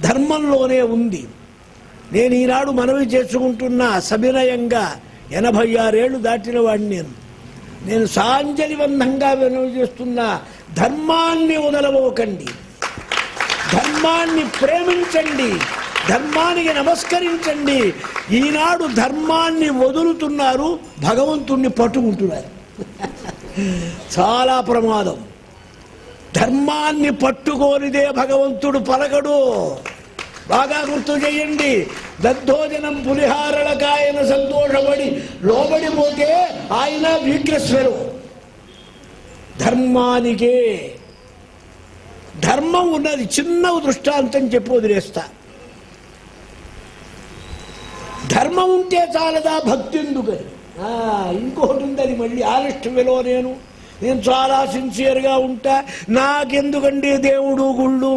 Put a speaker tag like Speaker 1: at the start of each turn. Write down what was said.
Speaker 1: ధర్మంలోనే ఉంది. నేను ఈనాడు మనవి చేసుకుంటున్నా సవినయంగా, 86 ఏళ్ళు దాటిన వాడిని నేను సాంజలిబంధంగా మనవి చేస్తున్నా, ధర్మాన్ని వదలబోకండి, ధర్మాన్ని ప్రేమించండి, ధర్మానికి నమస్కరించండి. ఈనాడు ధర్మాన్ని వదులుతున్నారు, భగవంతుణ్ణి పట్టుకుంటున్నారు. చాలా ప్రమాదం. ధర్మాన్ని పట్టుకోనిదే భగవంతుడు పలకడు. బాగా గుర్తు చేయండి. దద్దోజనం పులిహారలకు ఆయన సంతోషపడి లోబడిపోతే ఆయన వీక్నెస్వరు. ధర్మానికే ధర్మం ఉన్నది. చిన్న దృష్టాంతం చెప్పి వదిలేస్తా. ధర్మం ఉంటే చాలదా భక్తి ఎందుకని? ఇంకోటి ఉంది, అది మళ్ళీ ఆనెస్ట్ ఫెలో. నేను చాలా సిన్సియర్గా ఉంటా. నాకెందుకండి దేవుడు గుళ్ళు